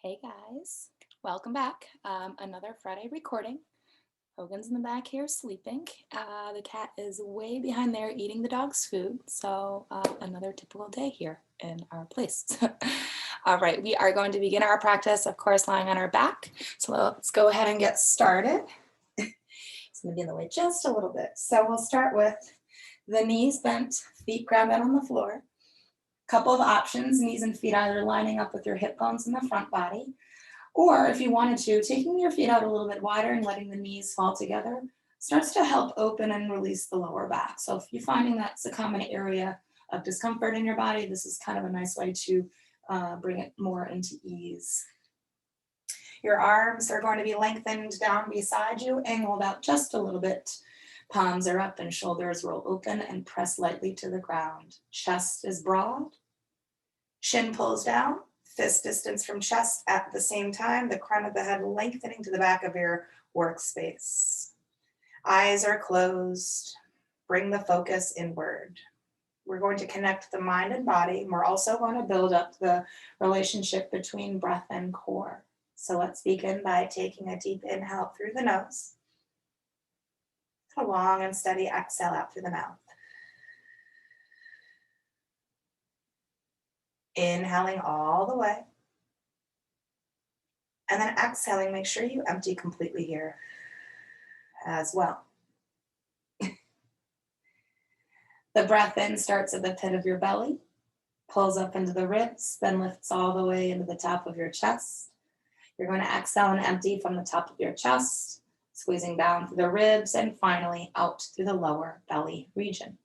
Hey guys, welcome back. Another Friday recording. Hogan's in the back here sleeping. The cat is way behind there eating the dog's food. So another typical day here in our place. All right, we are going to begin our practice, of course, lying on our back. So let's go ahead and get started. It's going to be in the way just a little bit. So we'll start with the knees bent, feet grounded on the floor. Couple of options, knees and feet either lining up with your hip bones in the front body, or if you wanted to, taking your feet out a little bit wider and letting the knees fall together starts to help open and release the lower back. So if you're finding that's a common area of discomfort in your body, this is kind of a nice way to bring it more into ease. Your arms are going to be lengthened down beside you, angled out just a little bit. Palms are up and shoulders roll open and press lightly to the ground. Chest is broad. Shin pulls down, fist distance from chest at the same time, the crown of the head lengthening to the back of your workspace. Eyes are closed. Bring the focus inward. We're going to connect the mind and body. We're also going to build up the relationship between breath and core. So let's begin by taking a deep inhale through the nose. A long and steady exhale out through the mouth. Inhaling all the way. And then exhaling, make sure you empty completely here as well. The breath in starts at the pit of your belly, pulls up into the ribs, then lifts all the way into the top of your chest. You're going to exhale and empty from the top of your chest, squeezing down through the ribs, and finally out through the lower belly region.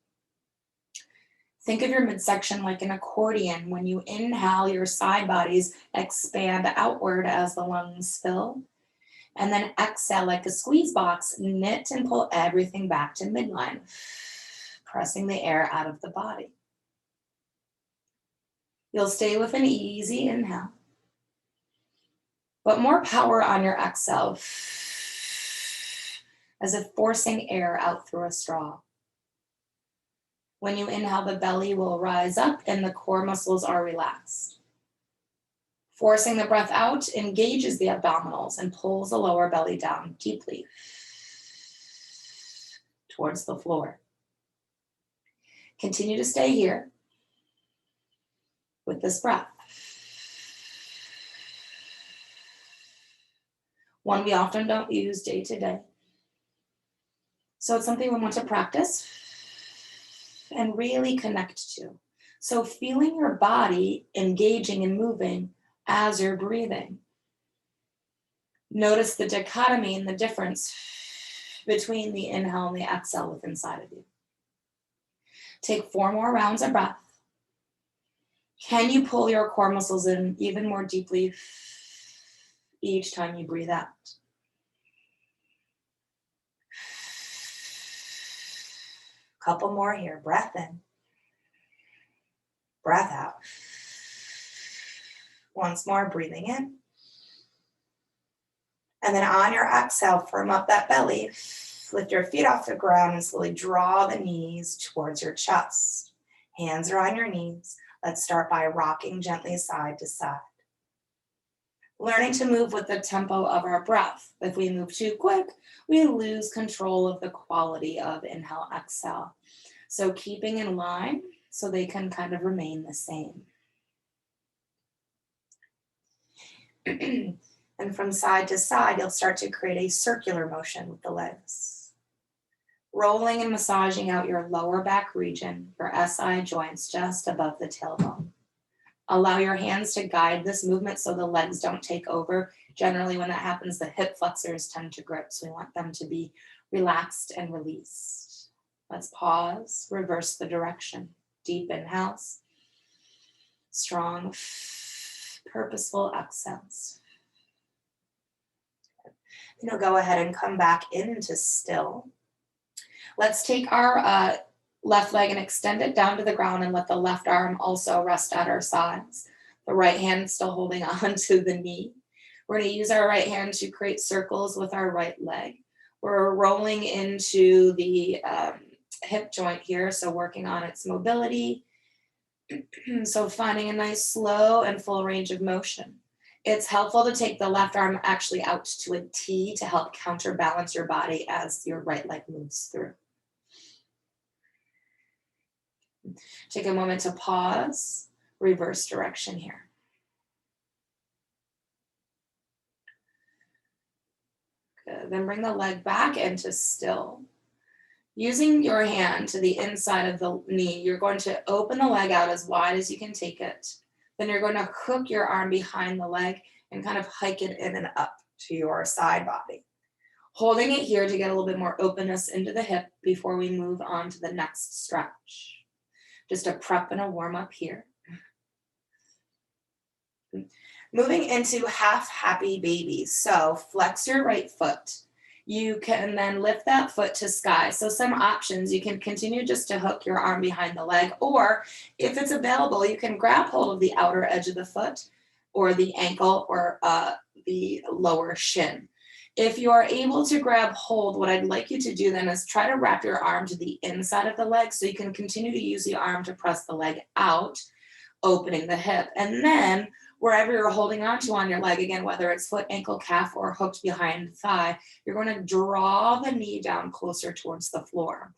Think of your midsection like an accordion. When you inhale, your side bodies expand outward as the lungs fill. And then exhale like a squeeze box, knit and pull everything back to midline, pressing the air out of the body. You'll stay with an easy inhale, but more power on your exhale, as if forcing air out through a straw. When you inhale, the belly will rise up and the core muscles are relaxed. Forcing the breath out engages the abdominals and pulls the lower belly down deeply towards the floor. Continue to stay here with this breath. One we often don't use day to day. So it's something we want to practice and really connect to. So feeling your body engaging and moving as you're breathing. Notice the dichotomy and the difference between the inhale and the exhale within inside of you. Take 4 more rounds of breath. Can you pull your core muscles in even more deeply each time you breathe out? Couple more here. Breath in. Breath out. Once more, breathing in. And then on your exhale, firm up that belly. Lift your feet off the ground and slowly draw the knees towards your chest. Hands are on your knees. Let's start by rocking gently side to side. Learning to move with the tempo of our breath. If we move too quick, we lose control of the quality of inhale, exhale. So keeping in line so they can kind of remain the same. And from side to side, you'll start to create a circular motion with the legs. Rolling and massaging out your lower back region, your SI joints just above the tailbone. Allow your hands to guide this movement so the legs don't take over. Generally, when that happens, the hip flexors tend to grip, so we want them to be relaxed and released. Let's pause, reverse the direction. Deep inhales, strong, purposeful exhales. Then you'll go ahead and come back into still. Let's take our left leg and extend it down to the ground and let the left arm also rest at our sides. The right hand still holding on to the knee. We're going to use our right hand to create circles with our right leg. We're rolling into the hip joint here, so working on its mobility. So finding a nice slow and full range of motion. It's helpful to take the left arm actually out to a T to help counterbalance your body as your right leg moves through. Take a moment to pause, reverse direction here. Good. Then bring the leg back into still. Using your hand to the inside of the knee, you're going to open the leg out as wide as you can take it. Then you're going to hook your arm behind the leg and kind of hike it in and up to your side body. Holding it here to get a little bit more openness into the hip before we move on to the next stretch. Just a prep and a warm up here. Moving into half happy baby. So flex your right foot. You can then lift that foot to sky. So some options, you can continue just to hook your arm behind the leg, or if it's available, you can grab hold of the outer edge of the foot or the ankle or the lower shin. If you are able to grab hold, what I'd like you to do then is try to wrap your arm to the inside of the leg so you can continue to use the arm to press the leg out, opening the hip. And then wherever you're holding onto on your leg, again, whether it's foot, ankle, calf, or hooked behind the thigh, you're going to draw the knee down closer towards the floor.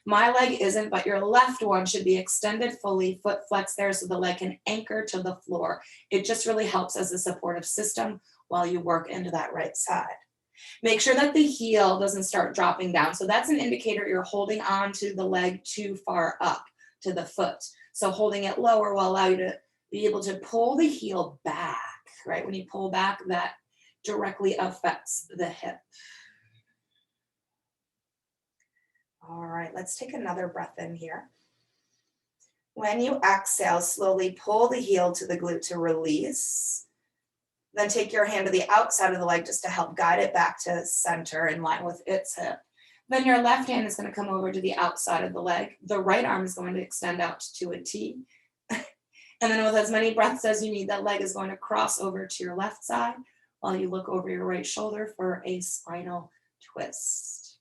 My leg isn't, but your left one should be extended fully, foot flex there so the leg can anchor to the floor. It just really helps as a supportive system while you work into that right side. Make sure that the heel doesn't start dropping down. So that's an indicator you're holding on to the leg too far up to the foot. So holding it lower will allow you to be able to pull the heel back, right? When you pull back, that directly affects the hip. All right, let's take another breath in here. When you exhale, slowly pull the heel to the glute to release. Then take your hand to the outside of the leg just to help guide it back to center in line with its hip. Then your left hand is going to come over to the outside of the leg. The right arm is going to extend out to a T. And then with as many breaths as you need, that leg is going to cross over to your left side while you look over your right shoulder for a spinal twist.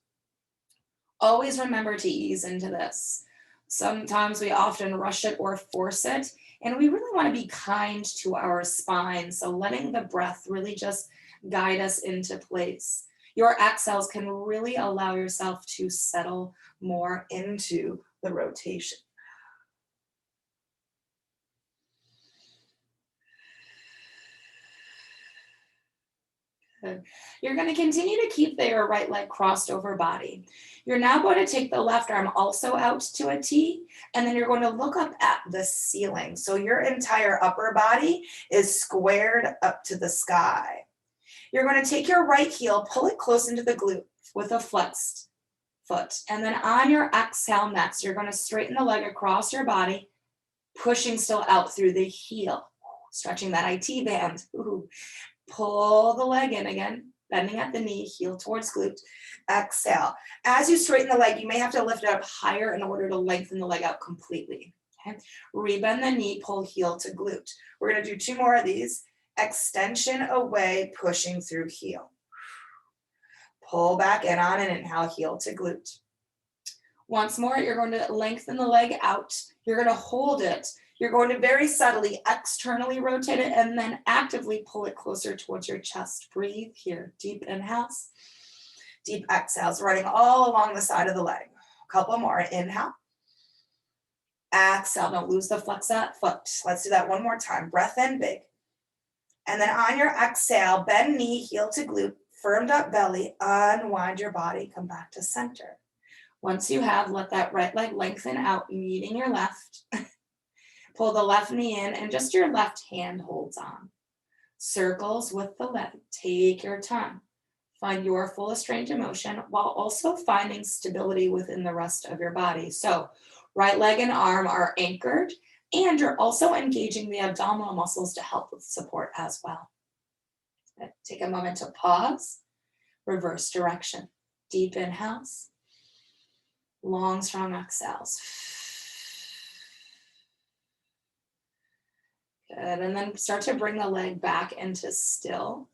Always remember to ease into this. Sometimes we often rush it or force it, and we really want to be kind to our spine. So letting the breath really just guide us into place. Your exhales can really allow yourself to settle more into the rotation. Good. You're going to continue to keep your right leg crossed over body. You're now going to take the left arm also out to a T, and then you're going to look up at the ceiling. So your entire upper body is squared up to the sky. You're going to take your right heel, pull it close into the glute with a flexed foot. And then on your exhale next, you're going to straighten the leg across your body, pushing still out through the heel, stretching that IT band. Ooh. Pull the leg in again, bending at the knee, heel towards glute. Exhale. As you straighten the leg, you may have to lift it up higher in order to lengthen the leg out completely. Okay? Rebend the knee, pull heel to glute. We're going to do 2 more of these. Extension away, pushing through heel. Pull back in on an inhale, heel to glute. Once more, you're going to lengthen the leg out. You're going to hold it. You're going to very subtly externally rotate it and then actively pull it closer towards your chest. Breathe here. Deep inhales, deep exhales, running all along the side of the leg. A couple more. Inhale. Exhale. Don't lose the flex of that foot. Let's do that one more time. Breath in big. And then on your exhale, bend knee, heel to glute, firmed up belly, unwind your body, come back to center. Once you have, let that right leg lengthen out, meeting your left. Pull the left knee in and just your left hand holds on. Circles with the leg. Take your time. Find your fullest range of motion while also finding stability within the rest of your body. So right leg and arm are anchored, and you're also engaging the abdominal muscles to help with support as well. Take a moment to pause. Reverse direction. Deep inhales. Long, strong exhales. Good, and then start to bring the leg back into still.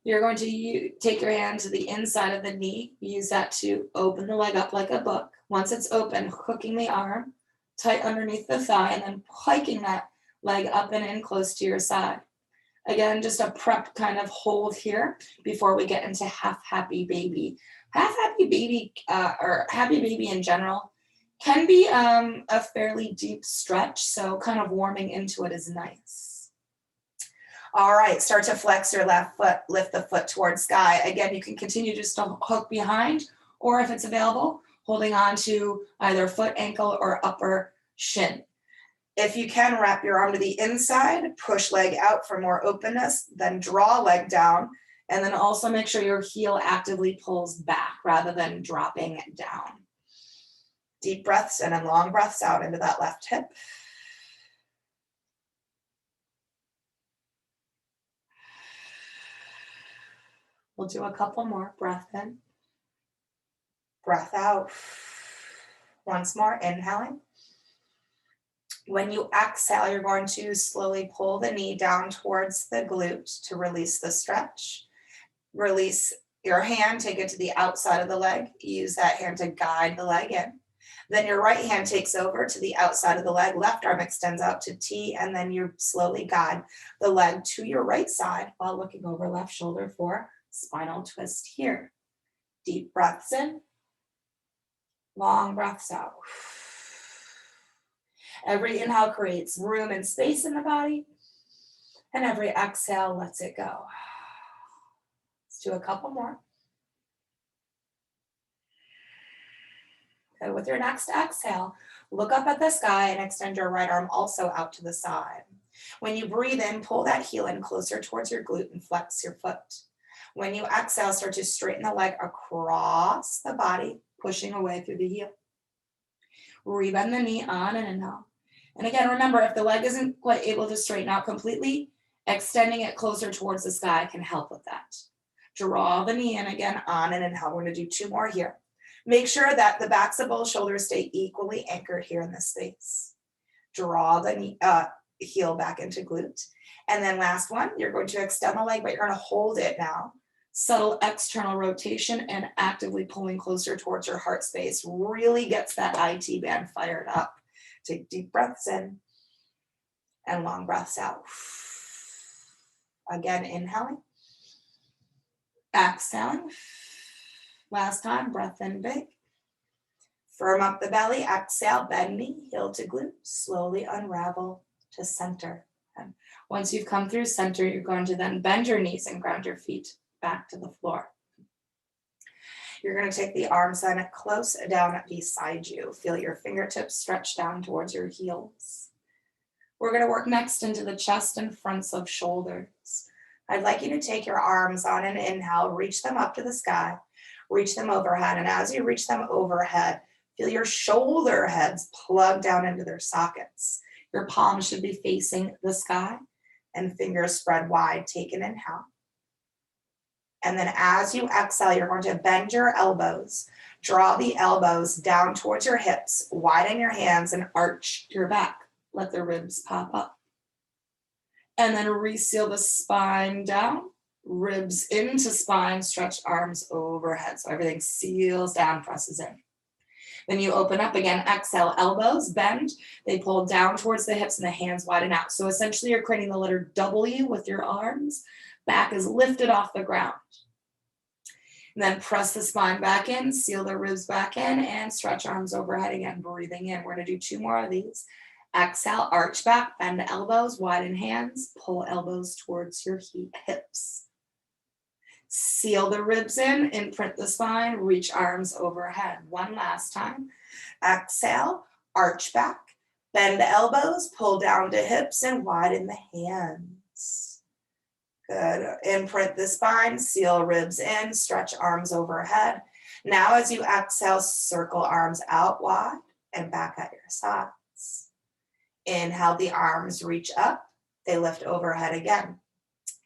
You're going to take your hand to the inside of the knee. Use that to open the leg up like a book. Once it's open, hooking the arm tight underneath the thigh and then hiking that leg up and in close to your side. Again, just a prep kind of hold here before we get into half happy baby. Half happy baby or happy baby in general can be a fairly deep stretch, so kind of warming into it is nice. All right, start to flex your left foot, lift the foot towards sky. Again, you can continue just to hook behind, or if it's available, holding on to either foot, ankle, or upper shin. If you can, wrap your arm to the inside, push leg out for more openness, then draw leg down, and then also make sure your heel actively pulls back rather than dropping down. Deep breaths in and long breaths out into that left hip. We'll do a couple more. Breath in, breath out. Once more, inhaling. When you exhale, you're going to slowly pull the knee down towards the glute to release the stretch. Release your hand, take it to the outside of the leg. Use that hand to guide the leg in. Then your right hand takes over to the outside of the leg. Left arm extends out to T, and then you slowly guide the leg to your right side while looking over left shoulder for spinal twist here. Deep breaths in, long breaths out. Every inhale creates room and space in the body, and every exhale lets it go. Let's do a couple more. Okay, with your next exhale, look up at the sky and extend your right arm also out to the side. When you breathe in, pull that heel in closer towards your glute and flex your foot. When you exhale, start to straighten the leg across the body, pushing away through the heel. Rebend the knee on an inhale. And again, remember, if the leg isn't quite able to straighten out completely, extending it closer towards the sky can help with that. Draw the knee in again on an inhale. We're going to do 2 more here. Make sure that the backs of both shoulders stay equally anchored here in this space. Draw the knee, heel back into glute. And then last one, you're going to extend the leg, but you're going to hold it now. Subtle external rotation and actively pulling closer towards your heart space really gets that IT band fired up. Take deep breaths in and long breaths out. Again, inhaling, exhaling. Last time, breath in big. Firm up the belly, exhale, bend knee, heel to glute, slowly unravel to center. And once you've come through center, you're going to then bend your knees and ground your feet back to the floor. You're going to take the arms then close down beside you. Feel your fingertips stretch down towards your heels. We're going to work next into the chest and fronts of shoulders. I'd like you to take your arms on an inhale, reach them up to the sky, reach them overhead. And as you reach them overhead, feel your shoulder heads plug down into their sockets. Your palms should be facing the sky and fingers spread wide. Take an inhale. And then as you exhale, you're going to bend your elbows, draw the elbows down towards your hips, widen your hands and arch your back. Let the ribs pop up. And then reseal the spine down, ribs into spine, stretch arms overhead. So everything seals down, presses in. Then you open up again, exhale, elbows bend. They pull down towards the hips and the hands widen out. So essentially you're creating the letter W with your arms. Back is lifted off the ground. And then press the spine back in, seal the ribs back in, and stretch arms overhead again, breathing in. We're going to do 2 more of these. Exhale, arch back, bend the elbows, widen hands, pull elbows towards your hips. Seal the ribs in, imprint the spine, reach arms overhead. One last time. Exhale, arch back, bend the elbows, pull down to hips, and widen the hands. Good. Imprint the spine, seal ribs in, stretch arms overhead. Now as you exhale, circle arms out wide and back at your sides. Inhale, the arms reach up. They lift overhead again.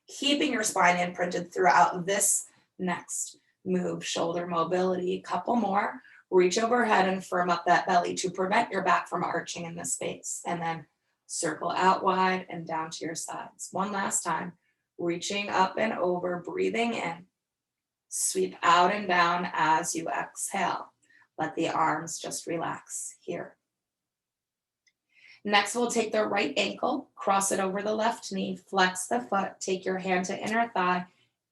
Keeping your spine imprinted throughout this next move, shoulder mobility. A couple more. Reach overhead and firm up that belly to prevent your back from arching in this space. And then circle out wide and down to your sides. One last time. Reaching up and over, breathing in. Sweep out and down as you exhale. Let the arms just relax here. Next, we'll take the right ankle, cross it over the left knee, flex the foot, take your hand to inner thigh,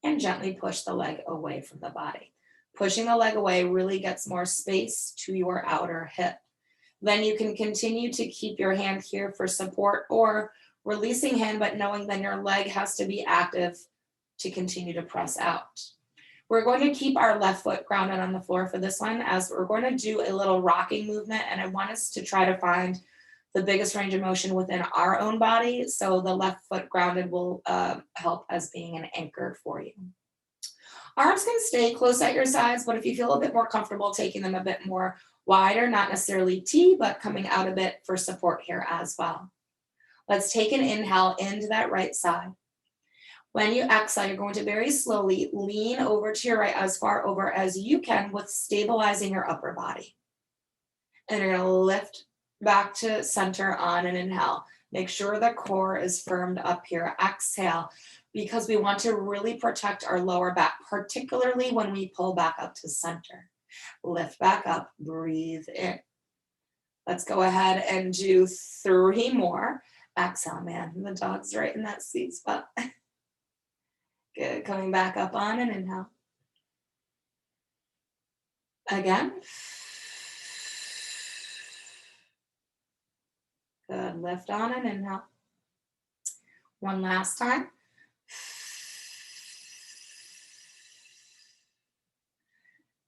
and gently push the leg away from the body. Pushing the leg away really gets more space to your outer hip. Then you can continue to keep your hand here for support or releasing hand, but knowing then your leg has to be active to continue to press out. We're going to keep our left foot grounded on the floor for this one, as we're going to do a little rocking movement, and I want us to try to find the biggest range of motion within our own body. So the left foot grounded will help as being an anchor for you. Arms can stay close at your sides, but if you feel a bit more comfortable taking them a bit more wider, not necessarily T, but coming out a bit for support here as well. Let's take an inhale into that right side. When you exhale, you're going to very slowly lean over to your right as far over as you can with stabilizing your upper body. And you're going to lift back to center on an inhale. Make sure the core is firmed up here. Exhale, because we want to really protect our lower back, particularly when we pull back up to center. Lift back up, breathe in. Let's go ahead and do 3 more. Exhale, man, the dog's right in that sweet spot. Good, coming back up on an inhale. Again. Good, lift on an inhale. One last time.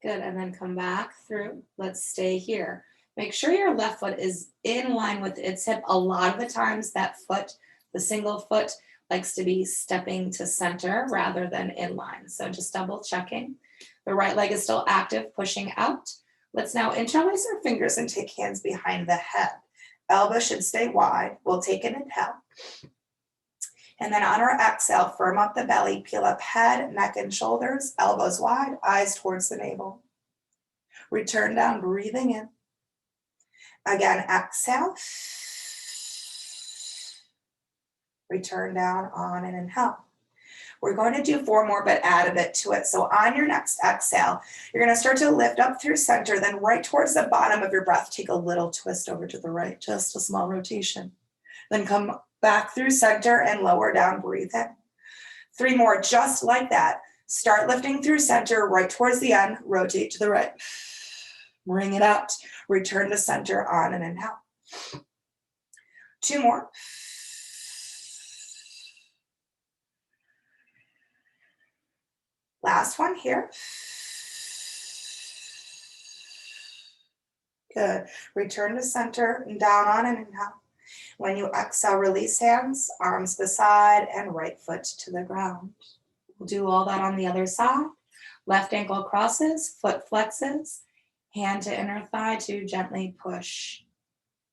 Good, and then come back through. Let's stay here. Make sure your left foot is in line with its hip. A lot of the times that foot, the single foot, likes to be stepping to center rather than in line. So just double checking. The right leg is still active, pushing out. Let's now interlace our fingers and take hands behind the head. Elbow should stay wide. We'll take an inhale. And then on our exhale, firm up the belly, peel up head, neck, and shoulders, elbows wide, eyes towards the navel. Return down, breathing in. Again, exhale. Return down on an inhale. We're going to do 4 more, but add a bit to it. So on your next exhale, you're going to start to lift up through center, then right towards the bottom of your breath, take a little twist over to the right, just a small rotation. Then come back through center and lower down, breathe in. 3 more, just like that. Start lifting through center, right towards the end, rotate to the right. Bring it out, return to center on an inhale. 2 more. Last one here. Good. Return to center and down on an inhale. When you exhale, release hands, arms beside, and right foot to the ground. We'll do all that on the other side. Left ankle crosses, foot flexes, hand to inner thigh to gently push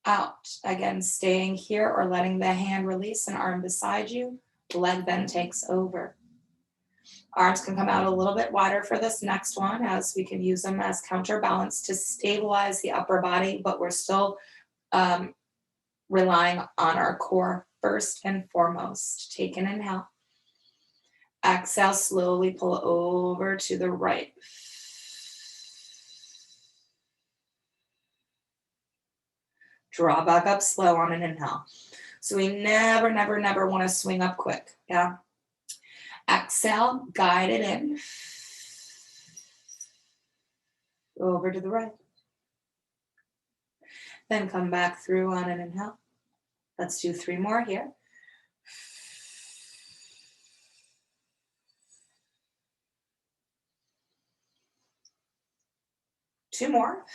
out. Again, staying here or letting the hand release an arm beside you. Leg then takes over. Arms can come out a little bit wider for this next one, as we can use them as counterbalance to stabilize the upper body, but we're still relying on our core first and foremost. Take an inhale. Exhale, slowly pull over to the right. Draw back up slow on an inhale. So we never, never, never want to swing up quick. Yeah. Exhale, guide it in. Over to the right. Then come back through on an inhale. Let's do 3 more here. Two more.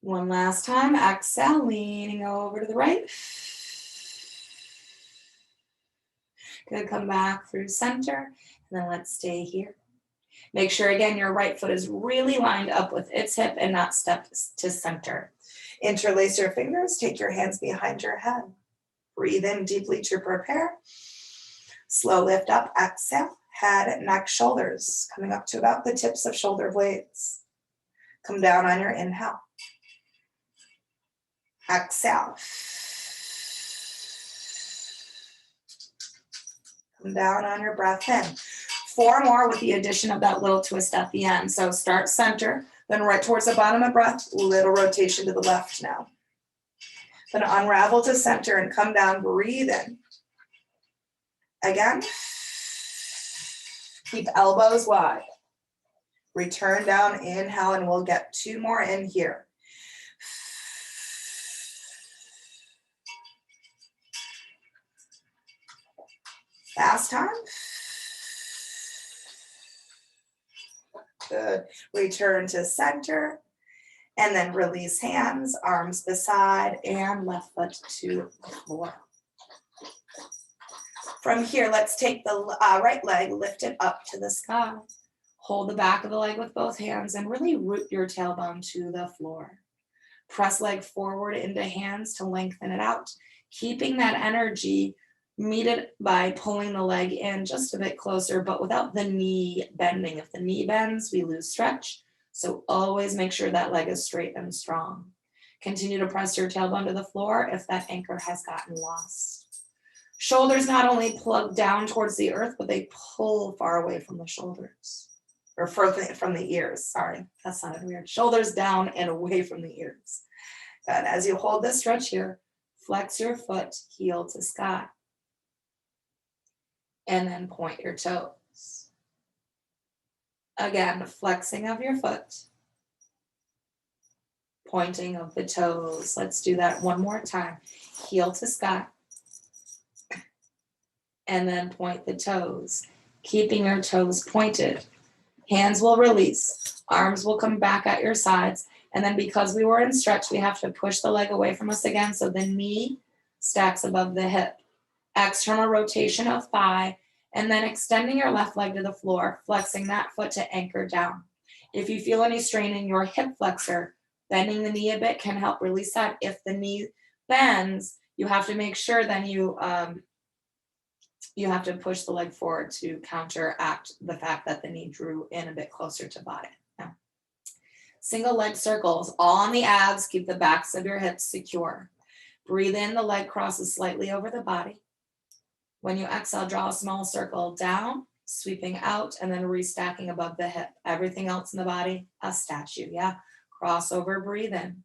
One last time. Exhale, leaning over to the right. Good, come back through center, and then let's stay here. Make sure, again, your right foot is really lined up with its hip and not step to center. Interlace your fingers, take your hands behind your head. Breathe in deeply to prepare. Slow lift up, exhale, head, neck, shoulders, coming up to about the tips of shoulder blades. Come down on your inhale. Exhale. Come down on your breath in. 4 more with the addition of that little twist at the end. So start center, then right towards the bottom of breath, little rotation to the left now. Then unravel to center and come down, breathe in. Again, keep elbows wide. Return down, inhale, and we'll get 2 more in here. Last time. Good. Return to center. And then release hands, arms beside, and left foot to the floor. From here, let's take the right leg, lift it up to the sky. Hold the back of the leg with both hands and really root your tailbone to the floor. Press leg forward into hands to lengthen it out, keeping that energy meted by pulling the leg in just a bit closer, but without the knee bending. If the knee bends, we lose stretch. So always make sure that leg is straight and strong. Continue to press your tailbone to the floor if that anchor has gotten lost. Shoulders not only plug down towards the earth, but they pull far away from the shoulders. Or from the ears, sorry, that sounded weird. Shoulders down and away from the ears. Good. As you hold this stretch here, flex your foot, heel to sky. And then point your toes. Again, flexing of your foot. Pointing of the toes. Let's do that one more time. Heel to sky. And then point the toes. Keeping your toes pointed. Hands will release. Arms will come back at your sides. And then because we were in stretch, we have to push the leg away from us again so the knee stacks above the hip. External rotation of thigh. And then extending your left leg to the floor, flexing that foot to anchor down. If you feel any strain in your hip flexor, bending the knee a bit can help release that. If the knee bends, you have to make sure then you have to push the leg forward to counteract the fact that the knee drew in a bit closer to body. Now, single leg circles, all on the abs, keep the backs of your hips secure. Breathe in, the leg crosses slightly over the body. When you exhale, draw a small circle down, sweeping out, and then restacking above the hip. Everything else in the body, a statue, yeah? Crossover, breathe in.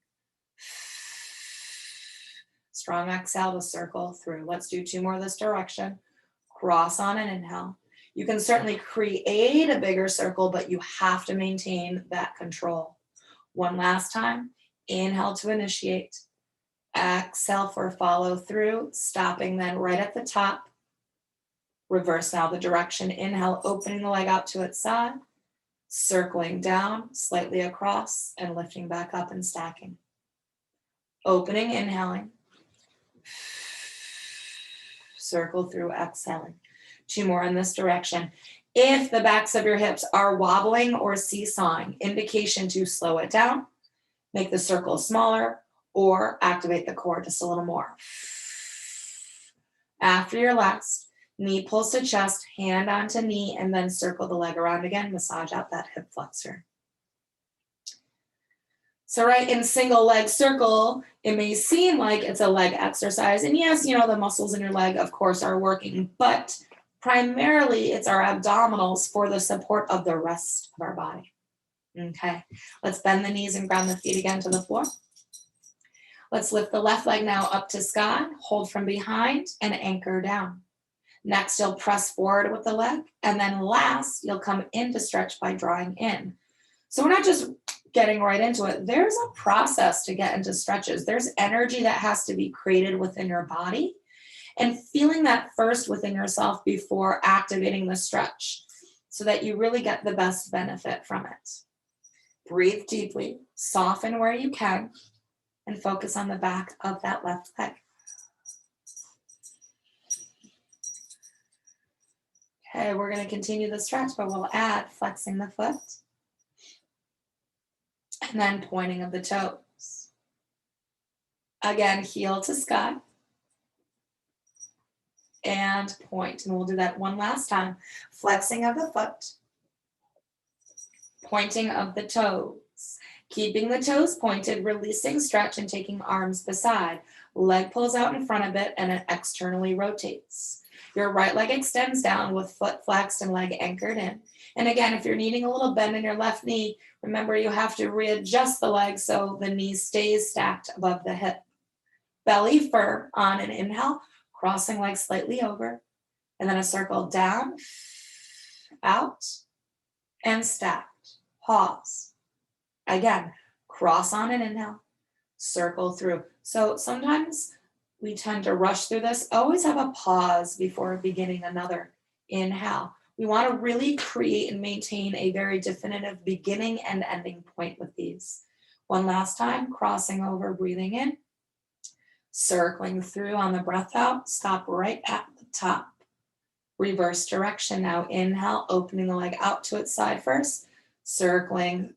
Strong exhale to circle through. Let's do 2 more this direction. Cross on an inhale. You can certainly create a bigger circle, but you have to maintain that control. One last time. Inhale to initiate. Exhale for follow through, stopping then right at the top. Reverse now the direction. Inhale, opening the leg out to its side, circling down, slightly across, and lifting back up and stacking. Opening, inhaling. Circle through, exhaling. 2 more in this direction. If the backs of your hips are wobbling or seesawing, indication to slow it down, make the circle smaller, or activate the core just a little more. After your last, knee pulls to chest, hand onto knee, and then circle the leg around again, massage out that hip flexor. So right in single leg circle, it may seem like it's a leg exercise. And yes, you know, the muscles in your leg, of course, are working, but primarily it's our abdominals for the support of the rest of our body. Okay, let's bend the knees and ground the feet again to the floor. Let's lift the left leg now up to sky, hold from behind, and anchor down. Next, you'll press forward with the leg, and then last, you'll come into stretch by drawing in. So we're not just getting right into it. There's a process to get into stretches. There's energy that has to be created within your body, and feeling that first within yourself before activating the stretch so that you really get the best benefit from it. Breathe deeply, soften where you can, and focus on the back of that left leg. Okay, we're going to continue the stretch, but we'll add flexing the foot and then pointing of the toes. Again, heel to sky and point. And we'll do that one last time. Flexing of the foot, pointing of the toes. Keeping the toes pointed, releasing stretch and taking arms beside. Leg pulls out in front of it and it externally rotates. Your right leg extends down with foot flexed and leg anchored in. And again, if you're needing a little bend in your left knee, remember you have to readjust the leg so the knee stays stacked above the hip. Belly firm on an inhale, crossing legs slightly over, and then a circle down, out, and stacked. Pause. Again, cross on an inhale, circle through. So sometimes we tend to rush through this. Always have a pause before beginning another inhale. We want to really create and maintain a very definitive beginning and ending point with these. One last time, crossing over, breathing in, circling through on the breath out, stop right at the top. Reverse direction now. Inhale, opening the leg out to its side first, circling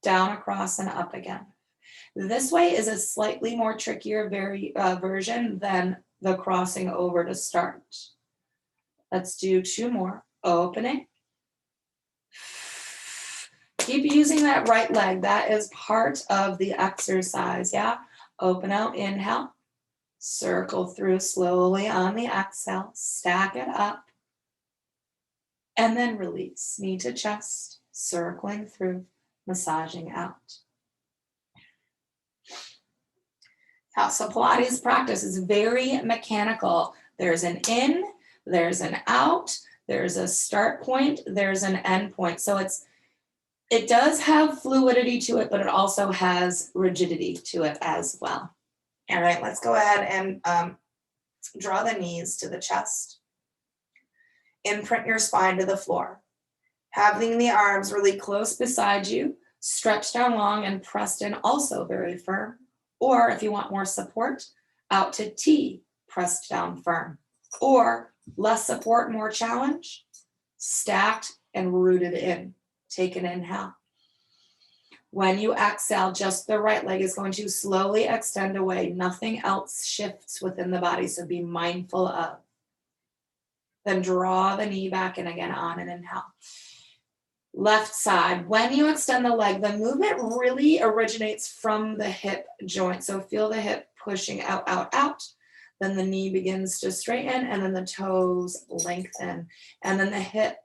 down across and up again. This way is a slightly more trickier version than the crossing over to start. Let's do 2 more. Opening. Keep using that right leg. That is part of the exercise, yeah? Open out, inhale. Circle through slowly on the exhale. Stack it up. And then release. Knee to chest. Circling through. Massaging out. Now, so Pilates practice is very mechanical. There's an in, there's an out, there's a start point, there's an end point. So it does have fluidity to it, but it also has rigidity to it as well. All right, let's go ahead and draw the knees to the chest. Imprint your spine to the floor. Having the arms really close beside you, stretched down long and pressed in, also very firm. Or if you want more support, out to T, pressed down firm. Or less support, more challenge, stacked and rooted in. Take an inhale. When you exhale, just the right leg is going to slowly extend away. Nothing else shifts within the body, so be mindful of. Then draw the knee back in again on an inhale. Left side, when you extend the leg, the movement really originates from the hip joint. So feel the hip pushing out, out, out. Then the knee begins to straighten and then the toes lengthen. And then the hip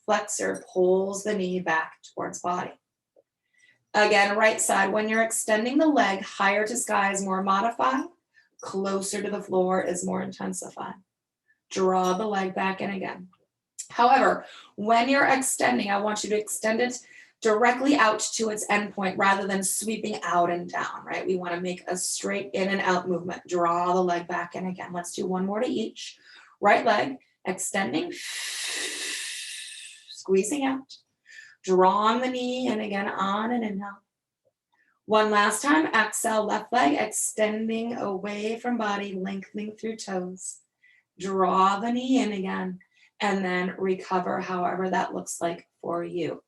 flexor pulls the knee back towards body. Again, right side, when you're extending the leg, higher to sky is more modified. Closer to the floor is more intensified. Draw the leg back in again. However, when you're extending, I want you to extend it directly out to its endpoint rather than sweeping out and down, right? We want to make a straight in and out movement. Draw the leg back in again. Let's do 1 more to each. Right leg, extending, squeezing out, drawing the knee in again on an inhale. One last time, exhale, left leg, extending away from body, lengthening through toes. Draw the knee in again. And then recover however that looks like for you.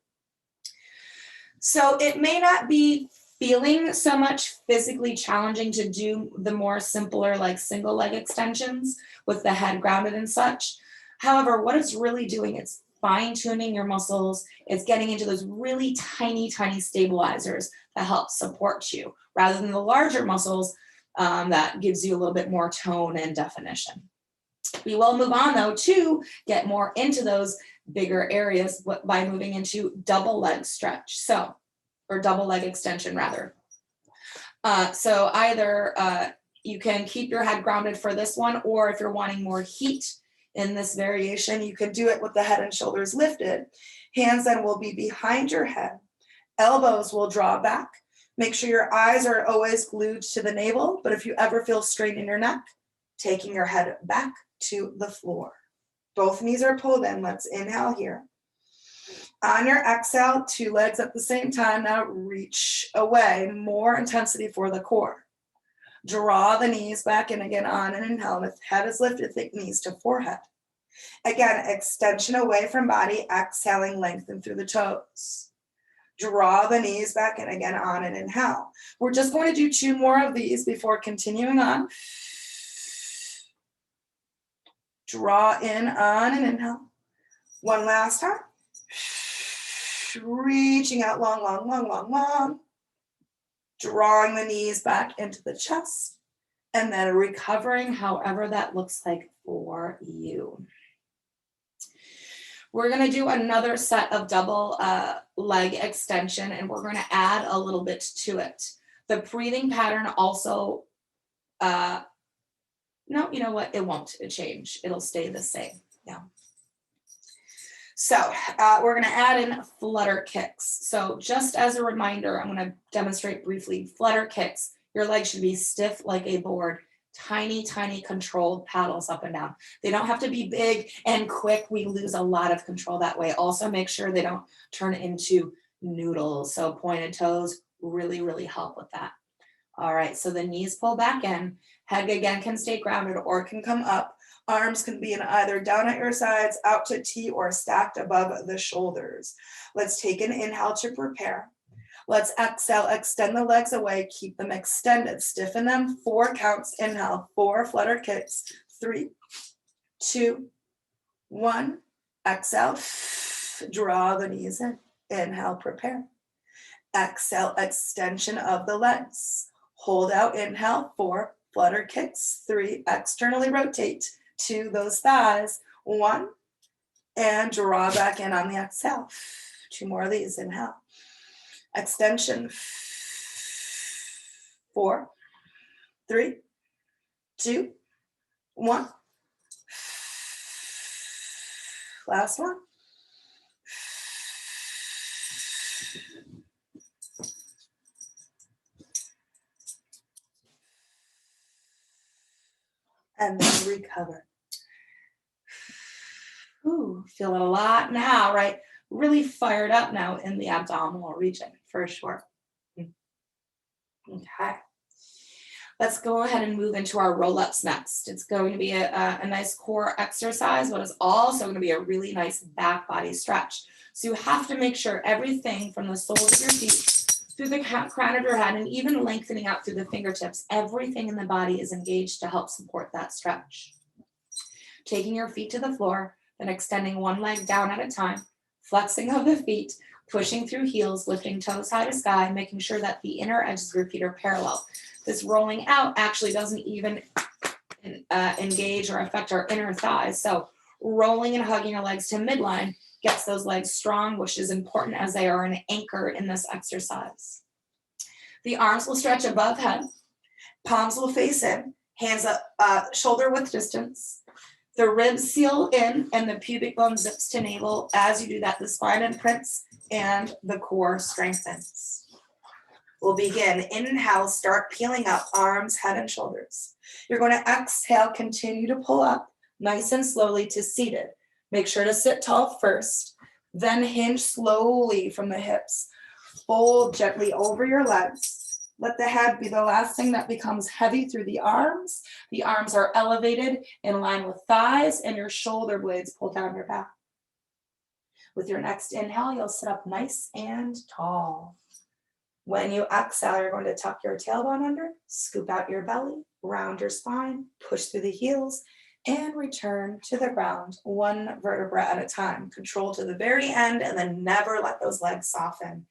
So it may not be feeling so much physically challenging to do the more simpler like single leg extensions with the head grounded and such. However, what it's really doing is fine tuning your muscles. It's getting into those really tiny, tiny stabilizers that help support you rather than the larger muscles that gives you a little bit more tone and definition. We will move on though to get more into those bigger areas by moving into double leg stretch. Or double leg extension rather. So either you can keep your head grounded for this one, or if you're wanting more heat in this variation, you can do it with the head and shoulders lifted. Hands then will be behind your head. Elbows will draw back. Make sure your eyes are always glued to the navel, but if you ever feel strain in your neck, taking your head back to the floor. Both knees are pulled in. Let's inhale here. On your exhale, 2 legs at the same time. Now reach away. More intensity for the core. Draw the knees back in again on an inhale. If head is lifted, think knees to forehead. Again, extension away from body. Exhaling, lengthen through the toes. Draw the knees back in again on an inhale. We're just going to do 2 more of these before continuing on. Draw in on an inhale. One last time. Reaching out long, long, long, long, long. Drawing the knees back into the chest. And then recovering however that looks like for you. We're gonna do another set of double leg extension, and we're gonna add a little bit to it. The breathing pattern also, no, you know what? It won't change. It'll stay the same. Yeah. So we're gonna add in flutter kicks. So just as a reminder, I'm gonna demonstrate briefly flutter kicks. Your legs should be stiff like a board, tiny, tiny controlled paddles up and down. They don't have to be big and quick. We lose a lot of control that way. Also make sure they don't turn into noodles. So pointed toes really, really help with that. All right, so the knees pull back in. Head again can stay grounded or can come up. Arms can be in either down at your sides, out to T, or stacked above the shoulders. Let's take an inhale to prepare. Let's exhale, extend the legs away, keep them extended, stiffen them, 4 counts, inhale, 4 flutter kicks, 3, 2, 1, exhale, draw the knees in, inhale, prepare. Exhale, extension of the legs. Hold out, inhale, 4 flutter kicks, 3, externally rotate to those thighs, 1, and draw back in on the exhale. 2 more of these, inhale. Extension, 4, 3, 2, 1. Last one. And then recover. Ooh, feel it a lot now, right? Really fired up now in the abdominal region, for sure. Okay. Let's go ahead and move into our roll-ups next. It's going to be a nice core exercise, but it's also going to be a really nice back body stretch. So you have to make sure everything from the soles of your feet through the crown of your head and even lengthening out through the fingertips, everything in the body is engaged to help support that stretch. Taking your feet to the floor, then extending one leg down at a time, flexing of the feet, pushing through heels, lifting toes high to sky, making sure that the inner edges of your feet are parallel. This rolling out actually doesn't even engage or affect our inner thighs. So rolling and hugging our legs to midline gets those legs strong, which is important as they are an anchor in this exercise. The arms will stretch above head, palms will face in, hands up, shoulder width distance. The ribs seal in and the pubic bone zips to navel. As you do that, the spine imprints and the core strengthens. We'll begin. Inhale, start peeling up, arms, head, and shoulders. You're going to exhale, continue to pull up nice and slowly to seated. Make sure to sit tall first, then hinge slowly from the hips. Fold gently over your legs. Let the head be the last thing that becomes heavy through the arms. The arms are elevated in line with thighs, and your shoulder blades pull down your back. With your next inhale, you'll sit up nice and tall. When you exhale, you're going to tuck your tailbone under, scoop out your belly, round your spine, push through the heels, and return to the ground, one vertebra at a time. Control to the very end, and then never let those legs soften.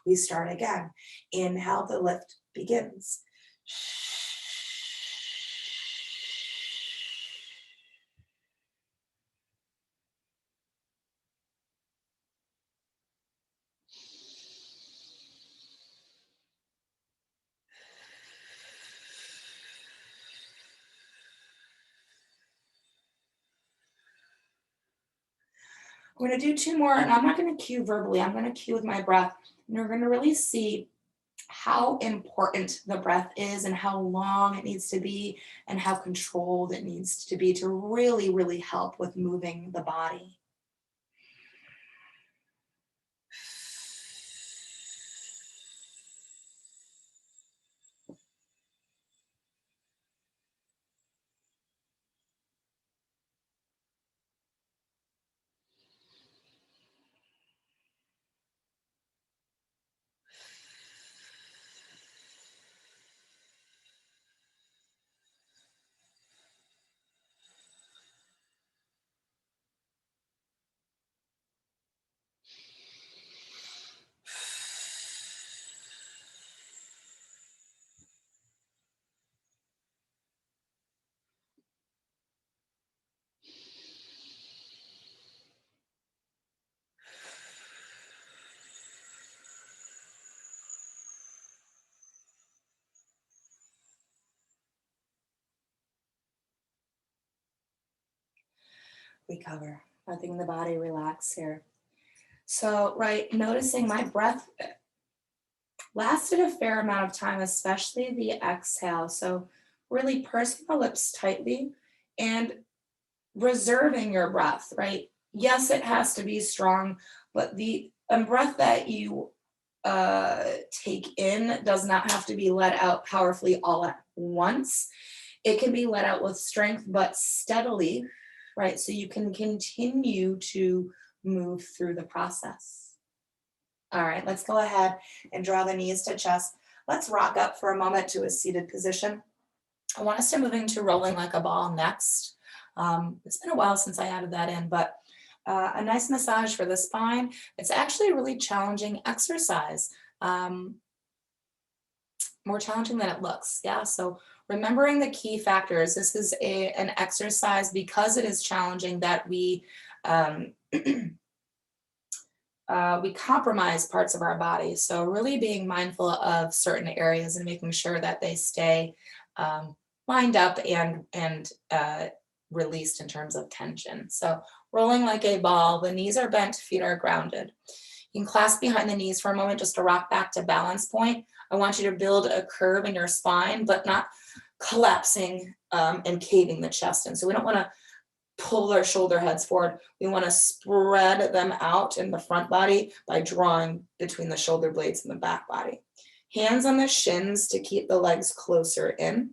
We start again. Inhale, the lift begins. We're going to do 2 more, and I'm not going to cue verbally. I'm going to cue with my breath. And you're going to really see how important the breath is and how long it needs to be and how controlled it needs to be to really, really help with moving the body. recover, letting the body relax here. So, right, noticing my breath lasted a fair amount of time, especially the exhale. So, really pursing the lips tightly and reserving your breath, right? Yes, it has to be strong, but the breath that you take in does not have to be let out powerfully all at once. It can be let out with strength, but steadily, right? So you can continue to move through the process. All right, let's go ahead and draw the knees to chest. Let's rock up for a moment to a seated position. I want us to move into rolling like a ball next. It's been a while since I added that in, but a nice massage for the spine. It's actually a really challenging exercise, more challenging than it looks. Yeah, so remembering the key factors. This is an exercise because it is challenging that um, we compromise parts of our body. So really being mindful of certain areas and making sure that they stay lined up and released in terms of tension. So rolling like a ball, the knees are bent, feet are grounded. You can clasp behind the knees for a moment just to rock back to balance point. I want you to build a curve in your spine, but not collapsing and caving the chest in. So we don't want to pull our shoulder heads forward. We want to spread them out in the front body by drawing between the shoulder blades and the back body. Hands on the shins to keep the legs closer in.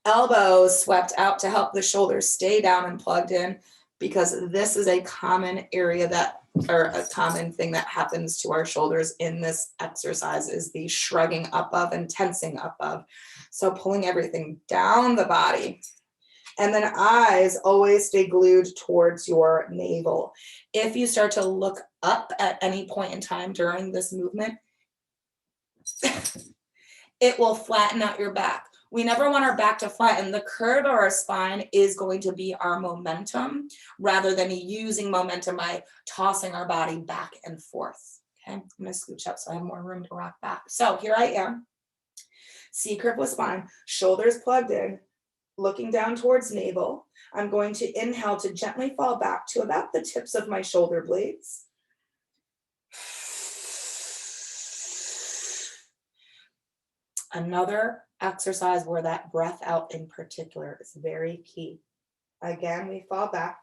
Elbows swept out to help the shoulders stay down and plugged in, because this is a common area or a common thing that happens to our shoulders in this exercise is the shrugging up of and tensing up of. So pulling everything down the body. And then eyes always stay glued towards your navel. If you start to look up at any point in time during this movement, it will flatten out your back. We never want our back to flatten. The curve of our spine is going to be our momentum rather than using momentum by tossing our body back and forth. Okay, I'm gonna scooch up so I have more room to rock back. So here I am, C curve with spine, shoulders plugged in, looking down towards navel. I'm going to inhale to gently fall back to about the tips of my shoulder blades. Another exercise where that breath out in particular is very key. Again, we fall back.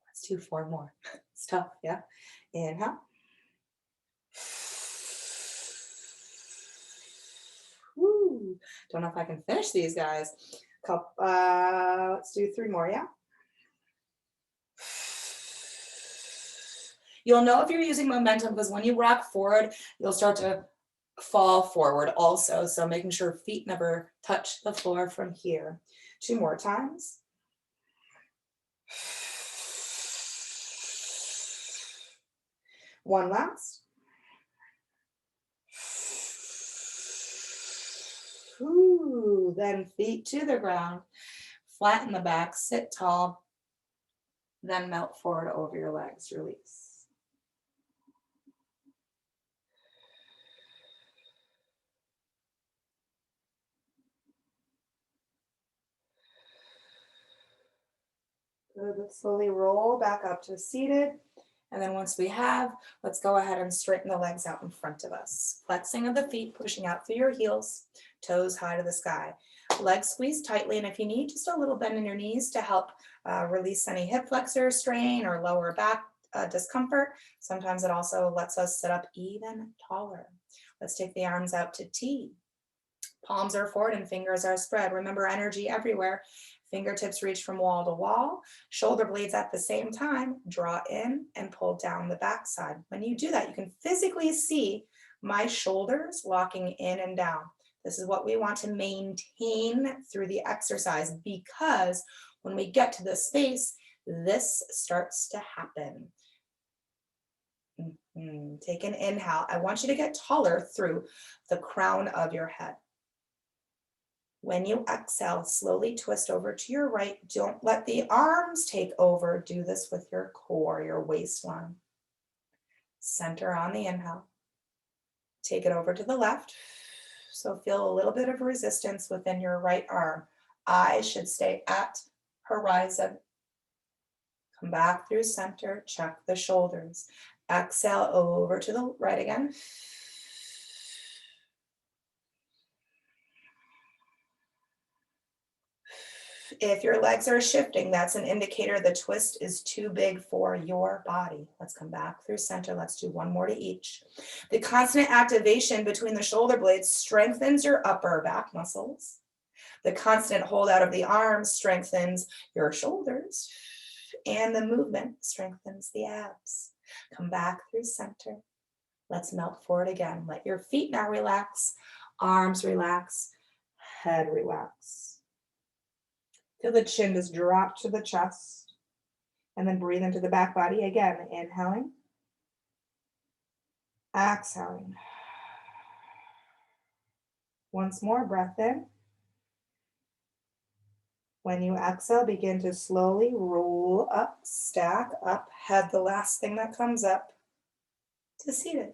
Let's do 4 more. It's tough, yeah? Inhale. Woo. Don't know if I can finish these, guys. Let's do 3 more, yeah? You'll know if you're using momentum because when you rock forward, you'll start to fall forward also. So making sure feet never touch the floor from here. 2 more times. One last. Ooh, then feet to the ground. Flatten the back, sit tall, then melt forward over your legs, release. Good, let's slowly roll back up to seated. And then once we have, let's go ahead and straighten the legs out in front of us. Flexing of the feet, pushing out through your heels, toes high to the sky. Legs squeezed tightly, and if you need just a little bend in your knees to help release any hip flexor strain or lower back discomfort, sometimes it also lets us sit up even taller. Let's take the arms out to T. Palms are forward and fingers are spread. Remember, energy everywhere. Fingertips reach from wall to wall. Shoulder blades at the same time. Draw in and pull down the backside. When you do that, you can physically see my shoulders locking in and down. This is what we want to maintain through the exercise, because when we get to this space, this starts to happen. Take an inhale. I want you to get taller through the crown of your head. When you exhale, slowly twist over to your right. Don't let the arms take over. Do this with your core, your waistline. Center on the inhale. Take it over to the left. So feel a little bit of resistance within your right arm. Eyes should stay at horizon. Come back through center, check the shoulders. Exhale over to the right again. If your legs are shifting, that's an indicator the twist is too big for your body. Let's come back through center. Let's do one more to each. The constant activation between the shoulder blades strengthens your upper back muscles. The constant hold out of the arms strengthens your shoulders, and the movement strengthens the abs. Come back through center. Let's melt forward again. Let your feet now relax, arms relax, head relax. Feel the chin just drop to the chest, and then breathe into the back body again. Inhaling, exhaling. Once more, breath in. When you exhale, begin to slowly roll up, stack up, head the last thing that comes up to seated.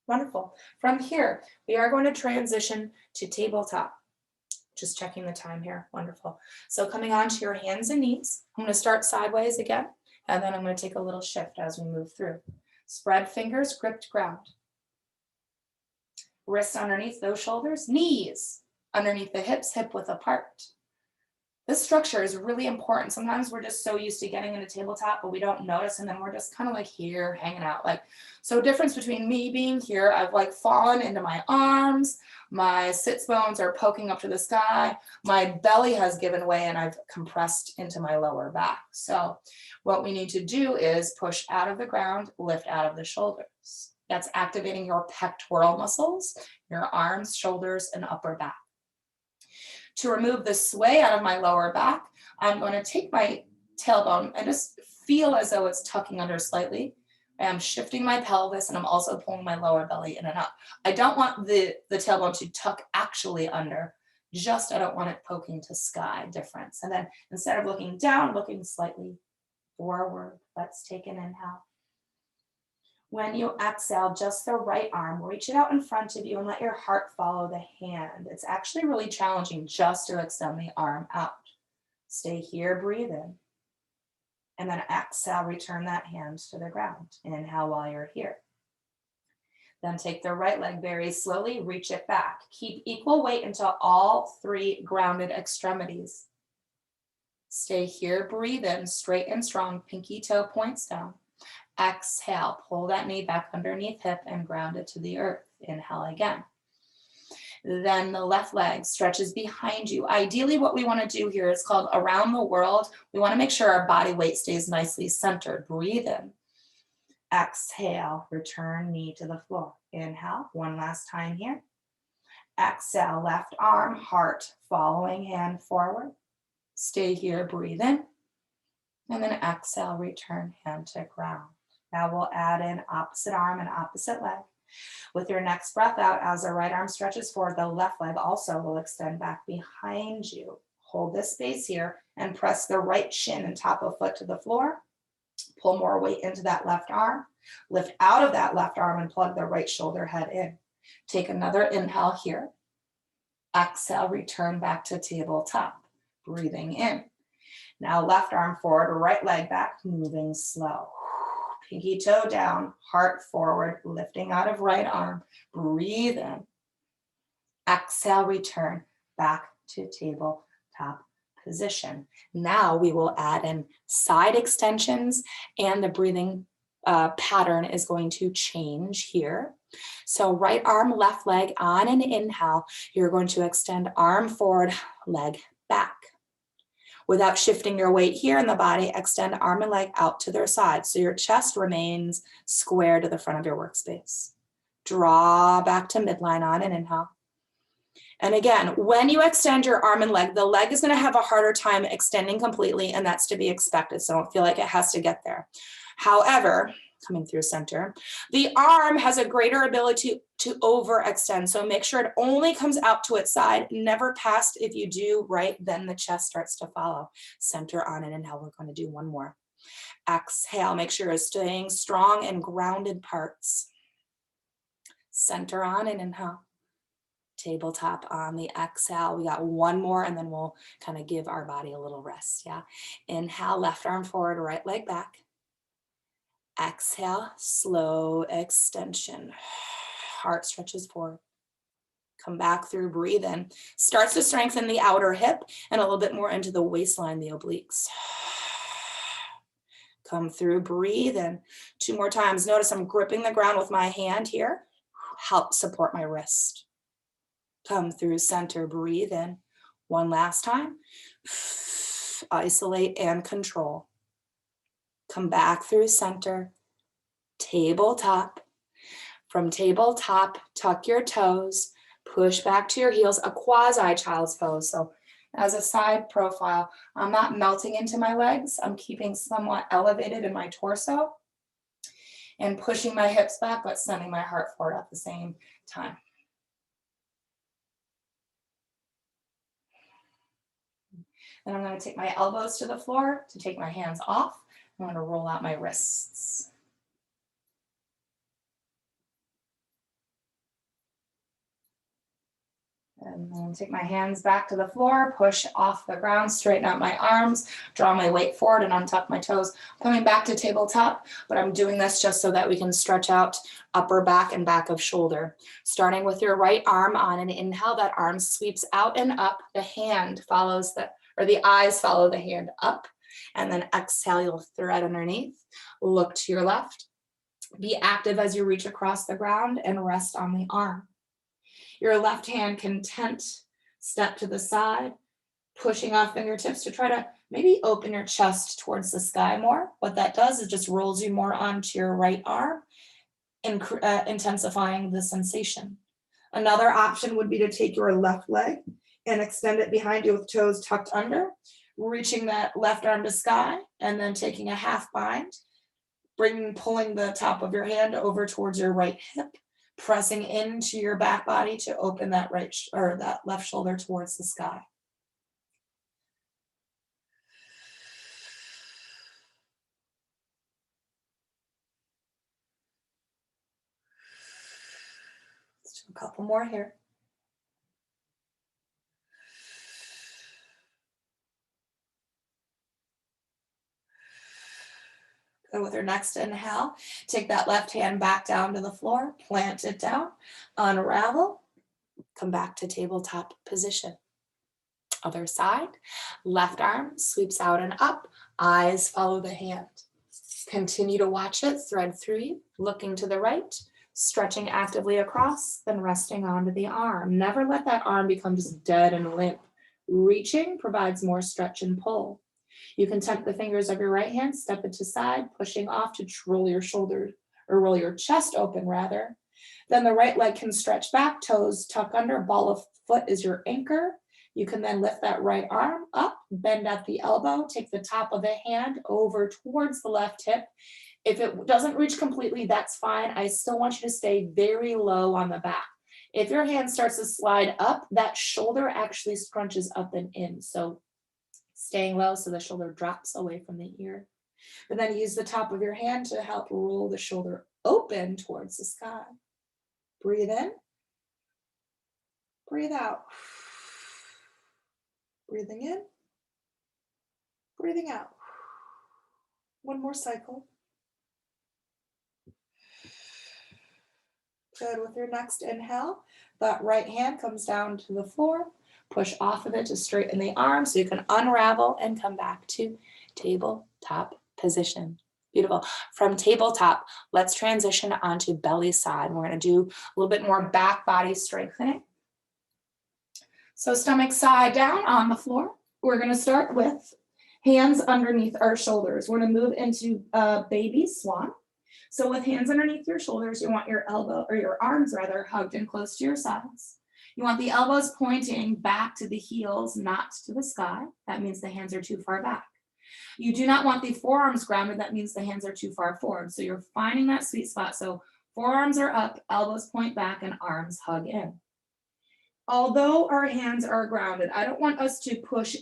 Wonderful. From here, we are going to transition to tabletop. Just checking the time here. Wonderful. So coming onto your hands and knees, I'm going to start sideways again, and then I'm going to take a little shift as we move through. Spread fingers, gripped ground. Wrists underneath those shoulders, knees underneath the hips, hip width apart. This structure is really important. Sometimes we're just so used to getting into tabletop, but we don't notice, and then we're just kind of like here hanging out. Like, so difference between me being here, I've like fallen into my arms, my sits bones are poking up to the sky, my belly has given way, and I've compressed into my lower back. So what we need to do is push out of the ground, lift out of the shoulders. That's activating your pectoral muscles, your arms, shoulders, and upper back. To remove the sway out of my lower back, I'm going to take my tailbone and just feel as though it's tucking under slightly. I'm shifting my pelvis, and I'm also pulling my lower belly in and up. I don't want the tailbone to tuck actually under, just I don't want it poking to sky difference. And then instead of looking down, looking slightly forward. Let's take an inhale. When you exhale, just the right arm, reach it out in front of you and let your heart follow the hand. It's actually really challenging just to extend the arm out. Stay here, breathe in. And then exhale, return that hand to the ground. Inhale while you're here. Then take the right leg very slowly, reach it back. Keep equal weight until all three grounded extremities. Stay here, breathe in, straight and strong, pinky toe points down. Exhale, pull that knee back underneath hip and ground it to the earth. Inhale again. Then the left leg stretches behind you. Ideally, what we want to do here is called around the world. We want to make sure our body weight stays nicely centered. Breathe in. Exhale, return knee to the floor. Inhale, one last time here. Exhale, left arm, heart, following hand forward. Stay here, breathe in. And then exhale, return hand to ground. Now we'll add in opposite arm and opposite leg. With your next breath out, as the right arm stretches forward, the left leg also will extend back behind you. Hold this space here and press the right shin and top of foot to the floor. Pull more weight into that left arm. Lift out of that left arm and plug the right shoulder head in. Take another inhale here. Exhale, return back to tabletop. Breathing in. Now left arm forward, right leg back, moving slow. Pinky toe down, heart forward, lifting out of right arm. Breathe in. Exhale, return back to tabletop position. Now we will add in side extensions, and the breathing pattern is going to change here. So right arm, left leg on an inhale, you're going to extend arm forward, leg back. Without shifting your weight here in the body, extend arm and leg out to their sides so your chest remains square to the front of your workspace. Draw back to midline on an inhale. And again, when you extend your arm and leg, the leg is going to have a harder time extending completely, and that's to be expected, so don't feel like it has to get there. However, coming through center, the arm has a greater ability to overextend, so make sure it only comes out to its side, never past. If you do right, then the chest starts to follow. Center on an inhale. We're going to do one more. Exhale, make sure you're staying strong and grounded parts. Center on an inhale. tabletop on the exhale. We got one more and then we'll kind of give our body a little rest, yeah? Inhale, left arm forward, right leg back. Exhale, slow extension. Heart stretches forward. Come back through, breathe in. Starts to strengthen the outer hip and a little bit more into the waistline, the obliques. Come through, breathe in. 2 more times. Notice I'm gripping the ground with my hand here. Help support my wrist. Come through center, breathe in. One last time. Isolate and control. Come back through center, tabletop. From tabletop, tuck your toes, push back to your heels, a quasi child's pose. So as a side profile, I'm not melting into my legs. I'm keeping somewhat elevated in my torso and pushing my hips back, but sending my heart forward at the same time. Then I'm going to take my elbows to the floor to take my hands off. I'm going to roll out my wrists. And then take my hands back to the floor, push off the ground, straighten out my arms, draw my weight forward and untuck my toes. Coming back to tabletop, but I'm doing this just so that we can stretch out upper back and back of shoulder. Starting with your right arm on an inhale, that arm sweeps out and up. The hand follows the eyes follow the hand up. And then exhale, you'll thread underneath. Look to your left. Be active as you reach across the ground and rest on the arm. Your left hand can step to the side, pushing off fingertips to try to maybe open your chest towards the sky more. What that does is just rolls you more onto your right arm, intensifying the sensation. Another option would be to take your left leg and extend it behind you with toes tucked under, reaching that left arm to sky, and then taking a half bind, pulling the top of your hand over towards your right hip, pressing into your back body to open that that left shoulder towards the sky. Let's do a couple more here. Go with your next inhale. Take that left hand back down to the floor, plant it down, unravel, come back to tabletop position. Other side, left arm sweeps out and up, eyes follow the hand. Continue to watch it thread through you, looking to the right, stretching actively across, then resting onto the arm. Never let that arm become just dead and limp. Reaching provides more stretch and pull. You can tuck the fingers of your right hand, step it to side, pushing off to roll your shoulders, or roll your chest open rather. Then the right leg can stretch back, toes tuck under, ball of foot is your anchor. You can then lift that right arm up, bend at the elbow, take the top of the hand over towards the left hip. If it doesn't reach completely, that's fine. I still want you to stay very low on the back. If your hand starts to slide up, that shoulder actually scrunches up and in. So staying low so the shoulder drops away from the ear. But then use the top of your hand to help roll the shoulder open towards the sky. Breathe in. Breathe out. Breathing in. Breathing out. One more cycle. Good. With your next inhale, that right hand comes down to the floor. Push off of it to straighten the arm so you can unravel and come back to tabletop position. Beautiful. From tabletop, let's transition onto belly side. We're going to do a little bit more back body strengthening. So stomach side down on the floor. We're going to start with hands underneath our shoulders. We're going to move into baby swan. So with hands underneath your shoulders, you want your arms hugged and close to your sides. You want the elbows pointing back to the heels, not to the sky. That means the hands are too far back. You do not want the forearms grounded. That means the hands are too far forward. So you're finding that sweet spot. So forearms are up, elbows point back, and arms hug in. Although our hands are grounded, I don't want us to push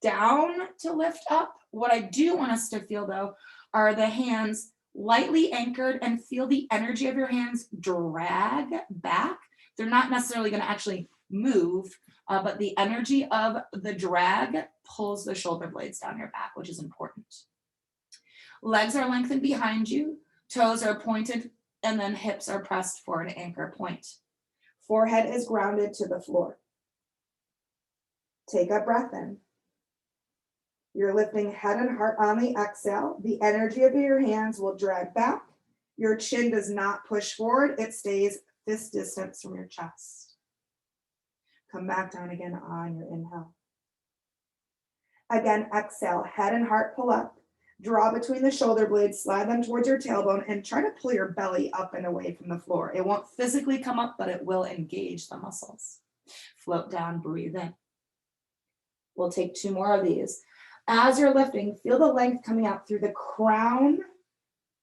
down to lift up. What I do want us to feel, though, are the hands lightly anchored and feel the energy of your hands drag back They're not necessarily going to actually move, but the energy of the drag pulls the shoulder blades down your back, which is important. Legs are lengthened behind you, toes are pointed, and then hips are pressed for an anchor point. Forehead is grounded to the floor. Take a breath in. You're lifting head and heart on the exhale. The energy of your hands will drag back. Your chin does not push forward. It stays this distance from your chest. Come back down again on your inhale. Again, exhale, head and heart pull up. Draw between the shoulder blades, slide them towards your tailbone, and try to pull your belly up and away from the floor. It won't physically come up, but it will engage the muscles. Float down, breathe in. We'll take 2 more of these. As you're lifting, feel the length coming out through the crown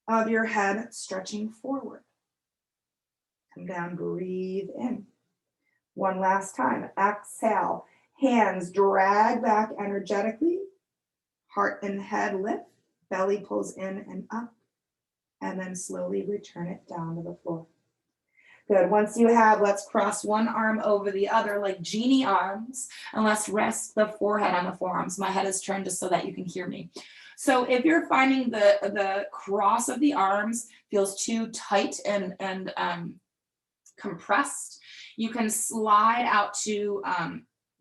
of your head, stretching forward. Come down, breathe in. One last time, exhale. Hands drag back energetically. Heart and head lift. Belly pulls in and up. And then slowly return it down to the floor. Good. Once you have, let's cross one arm over the other like genie arms. And let's rest the forehead on the forearms. My head is turned just so that you can hear me. So if you're finding the cross of the arms feels too tight and compressed, you can slide out to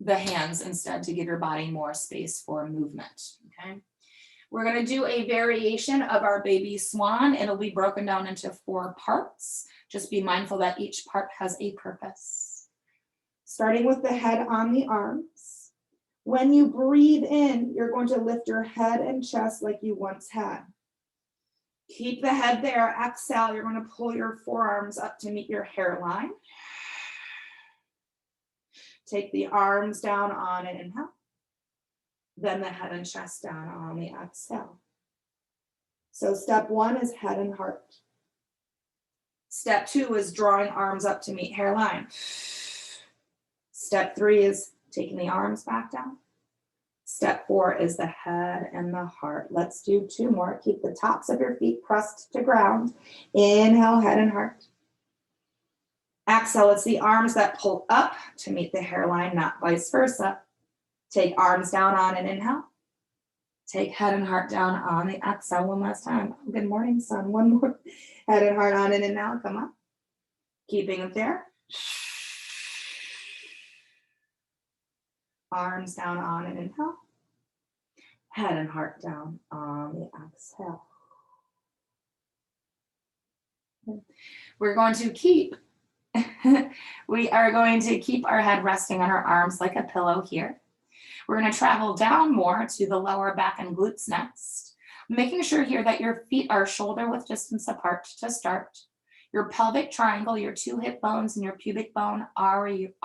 the hands instead to give your body more space for movement, okay? We're gonna do a variation of our baby swan. It'll be broken down into 4 parts. Just be mindful that each part has a purpose. Starting with the head on the arms. When you breathe in, you're going to lift your head and chest like you once had. Keep the head there. Exhale, you're going to pull your forearms up to meet your hairline. Take the arms down on an inhale. Then the head and chest down on the exhale. So step 1 is head and heart. Step 2 is drawing arms up to meet hairline. Step 3 is taking the arms back down. Step 4 is the head and the heart. Let's do 2 more. Keep the tops of your feet pressed to ground. Inhale, head and heart. Exhale, it's the arms that pull up to meet the hairline, not vice versa. Take arms down on an inhale. Take head and heart down on the exhale. One last time. Good morning, son. One more. Head and heart on an inhale. Come up. Keeping it there. Arms down on an inhale. Head and heart down on the exhale. We're going to keep our head resting on our arms like a pillow here. We're going to travel down more to the lower back and glutes next, making sure here that your feet are shoulder width distance apart to start. Your pelvic triangle, your 2 hip bones, and your pubic bone are your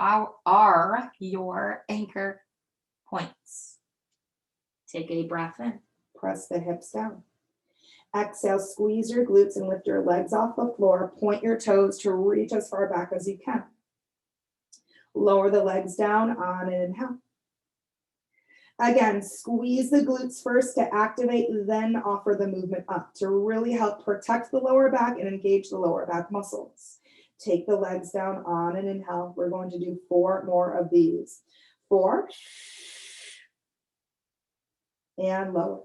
anchor points. Take a breath in. Press the hips down. Exhale, squeeze your glutes and lift your legs off the floor. Point your toes to reach as far back as you can. Lower the legs down on an inhale. Again, squeeze the glutes first to activate, then offer the movement up to really help protect the lower back and engage the lower back muscles. Take the legs down on an inhale. We're going to do 4 more of these. 4. And lower.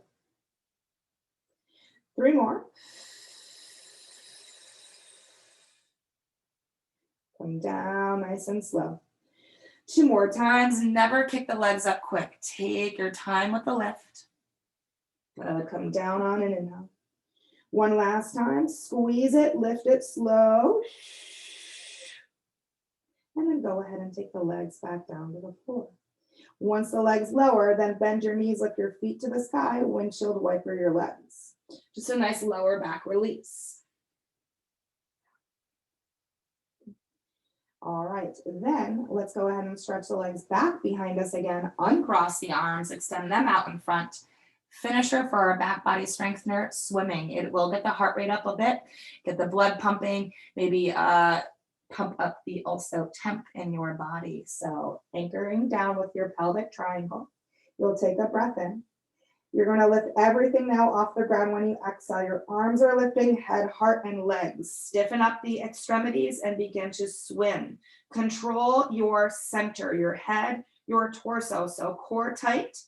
3 more. Come down nice and slow. 2 more times. Never kick the legs up quick. Take your time with the lift. Come down on an inhale. 1 last time. Squeeze it, lift it slow. And then go ahead and take the legs back down to the floor. Once the legs lower, then bend your knees, lift your feet to the sky, windshield wiper your legs. Just a nice lower back release. All right, then let's go ahead and stretch the legs back behind us again. Uncross the arms, extend them out in front. Finisher for our back body strengthener, swimming. It will get the heart rate up a bit, get the blood pumping, maybe pump up the also temp in your body. So anchoring down with your pelvic triangle. You'll take a breath in. You're going to lift everything now off the ground when you exhale. Your arms are lifting, head, heart, and legs. Stiffen up the extremities and begin to swim. Control your center, your head, your torso. So core tight,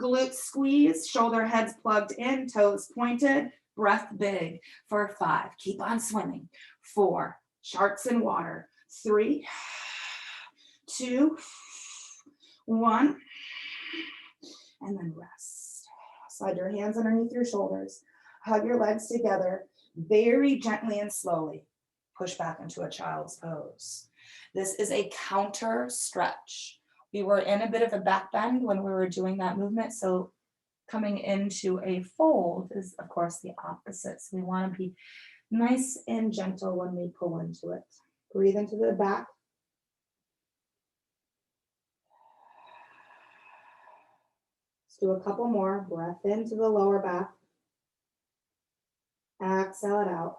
glutes squeeze, shoulder heads plugged in, toes pointed, breath big for 5. Keep on swimming. 4, sharks in water. 3, 2, 1, and then rest. Slide your hands underneath your shoulders. Hug your legs together. Very gently and slowly push back into a child's pose. This is a counter stretch. We were in a bit of a back bend when we were doing that movement, so coming into a fold is, of course, the opposite. So we want to be nice and gentle when we pull into it. Breathe into the back. Let's do a couple more. Breath into the lower back. Exhale it out.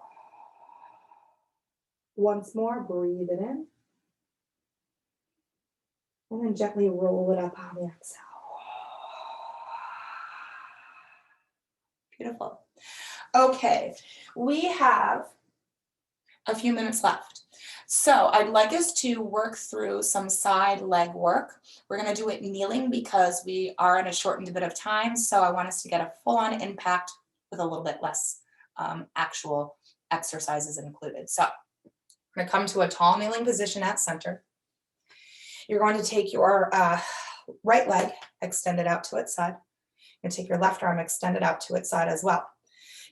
Once more, breathe it in. And then gently roll it up on the exhale. Beautiful. Okay, we have a few minutes left. So I'd like us to work through some side leg work. We're going to do it kneeling because we are in a shortened bit of time. So I want us to get a full-on impact with a little bit less actual exercises included. So we're going to come to a tall kneeling position at center. You're going to take your right leg, extend it out to its side. You're going to take your left arm, extend it out to its side as well.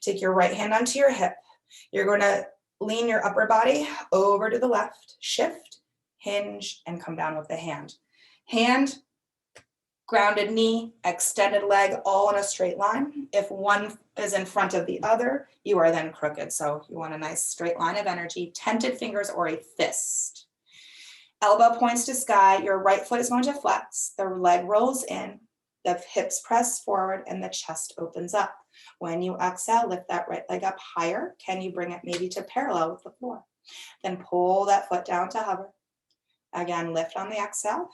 Take your right hand onto your hip. You're going to lean your upper body over to the left, shift, hinge, and come down with the hand. Hand, grounded knee, extended leg, all in a straight line. If one is in front of the other, you are then crooked. So you want a nice straight line of energy, tented fingers or a fist. Elbow points to sky. Your right foot is going to flex. The leg rolls in, the hips press forward, and the chest opens up. When you exhale, lift that right leg up higher. Can you bring it maybe to parallel with the floor? Then pull that foot down to hover. Again, lift on the exhale.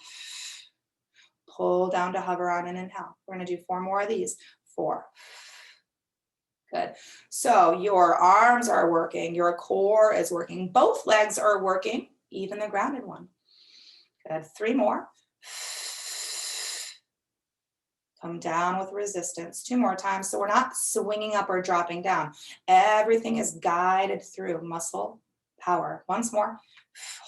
Pull down to hover on an inhale. We're going to do 4 more of these. 4. Good. So your arms are working. Your core is working. Both legs are working, even the grounded one. Good. 3 more. Come down with resistance. 2 more times. So we're not swinging up or dropping down. Everything is guided through muscle power. Once more.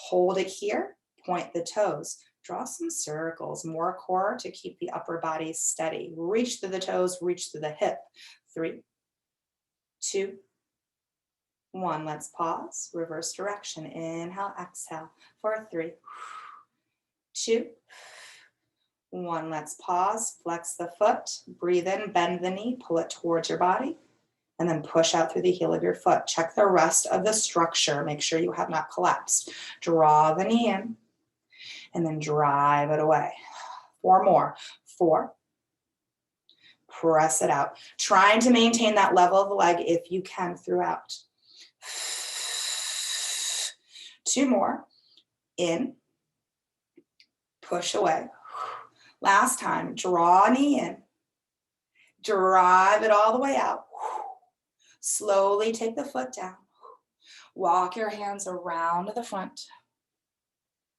Hold it here. Point the toes. Draw some circles. More core to keep the upper body steady. Reach through the toes. Reach through the hip. 3, 2, 1. Let's pause. Reverse direction. Inhale, exhale. For 3, 2, 1. Let's pause. Flex the foot. Breathe in, bend the knee, pull it towards your body, and then push out through the heel of your foot. Check the rest of the structure. Make sure you have not collapsed. Draw the knee in, and then drive it away. 4 more. 4. Press it out. Trying to maintain that level of the leg if you can throughout. 2 more. In. Push away. Last time. Draw knee in. Drive it all the way out. Slowly take the foot down. Walk your hands around to the front.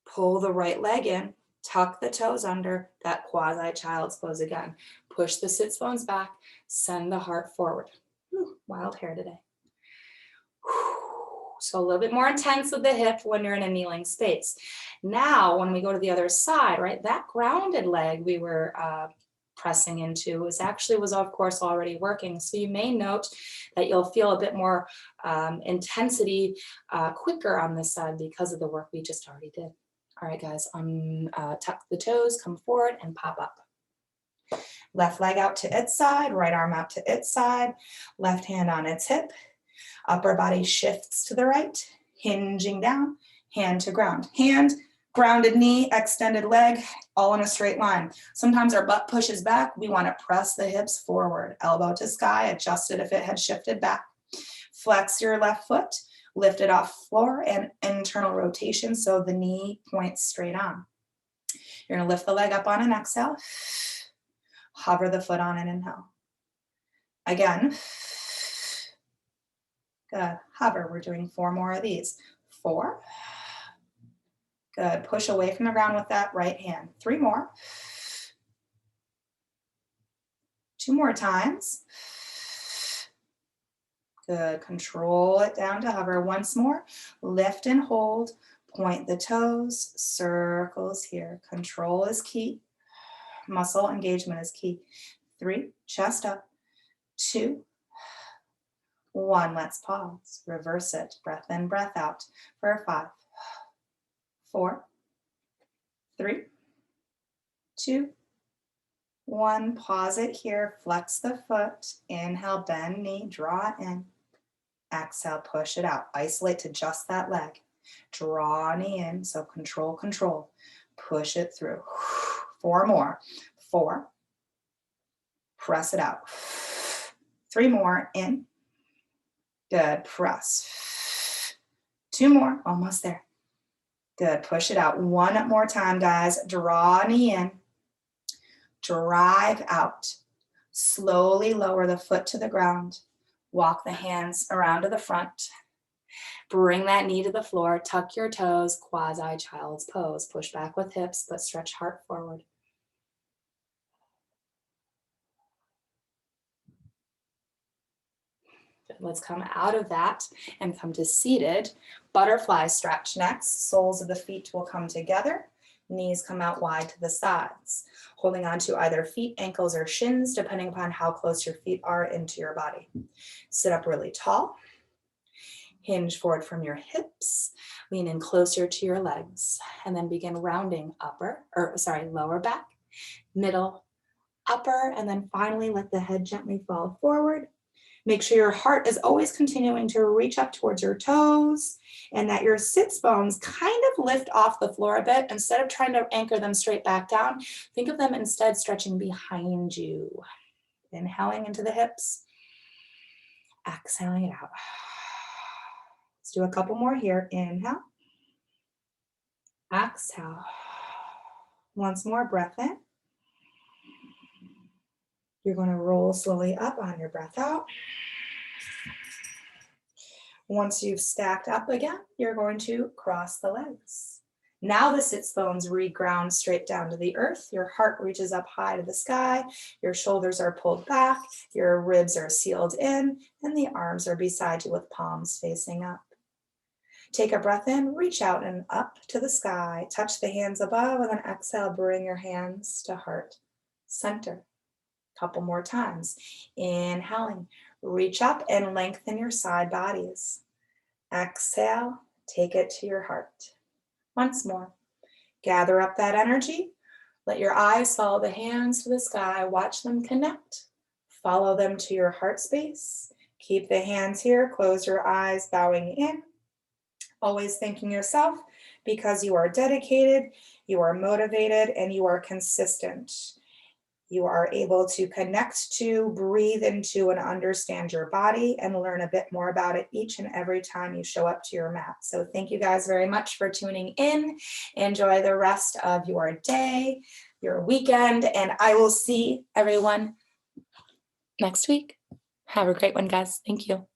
Pull the right leg in. Tuck the toes under, that quasi child's pose again. Push the sits bones back. Send the heart forward. Wild hair today. So a little bit more intense with the hip when you're in a kneeling space. Now, when we go to the other side, right, that grounded leg we were pressing into was of course already working. So you may note that you'll feel a bit more intensity quicker on this side because of the work we just already did. All right, guys, tuck the toes, come forward and pop up. Left leg out to its side, right arm out to its side, left hand on its hip. Upper body shifts to the right, hinging down, hand to ground. Hand, grounded knee, extended leg, all in a straight line. Sometimes our butt pushes back. We want to press the hips forward. Elbow to sky, adjust it if it had shifted back. Flex your left foot, lift it off floor, and internal rotation so the knee points straight on. You're going to lift the leg up on an exhale. Hover the foot on an inhale. Again. Good. Hover. We're doing 4 more of these. 4. Good. Push away from the ground with that right hand. 3 more. 2 more times. Good. Control it down to hover. Once more. Lift and hold. Point the toes. Circles here. Control is key. Muscle engagement is key. 3. Chest up. 2. 1. Let's pause. Reverse it. Breath in, breath out for 5. 4. 3. 2. 1. Pause it here. Flex the foot. Inhale, bend knee, draw in. Exhale, push it out. Isolate to just that leg. Draw knee in. So control, control. Push it through. 4 more. 4. Press it out. 3 more. In. Good. Press. 2 more. Almost there. Good. Push it out. 1 more time, guys. Draw knee in. Drive out. Slowly lower the foot to the ground. Walk the hands around to the front. Bring that knee to the floor. Tuck your toes. Quasi child's pose. Push back with hips, but stretch heart forward. Let's come out of that and come to seated. Butterfly stretch next. Soles of the feet will come together. Knees come out wide to the sides. Holding on to either feet, ankles, or shins, depending upon how close your feet are into your body. Sit up really tall. Hinge forward from your hips. Lean in closer to your legs. And then begin rounding lower back, middle, upper, and then finally let the head gently fall forward. Make sure your heart is always continuing to reach up towards your toes and that your sits bones kind of lift off the floor a bit. Instead of trying to anchor them straight back down, think of them instead stretching behind you. Inhaling into the hips, exhaling it out. Let's do a couple more here. Inhale, exhale. Once more, breath in. You're going to roll slowly up on your breath out. Once you've stacked up again, you're going to cross the legs. Now the sits bones reground straight down to the earth. Your heart reaches up high to the sky. Your shoulders are pulled back. Your ribs are sealed in, and the arms are beside you with palms facing up. Take a breath in, reach out and up to the sky. Touch the hands above, and then exhale, bring your hands to heart center. Couple more times. Inhaling, reach up and lengthen your side bodies. Exhale, take it to your heart. Once more. Gather up that energy. Let your eyes follow the hands to the sky. Watch them connect. Follow them to your heart space. Keep the hands here. Close your eyes, bowing in. Always thanking yourself because you are dedicated, you are motivated, and you are consistent. You are able to connect to, breathe into, and understand your body and learn a bit more about it each and every time you show up to your mat. So thank you guys very much for tuning in. Enjoy the rest of your day, your weekend, and I will see everyone next week. Have a great one, guys. Thank you.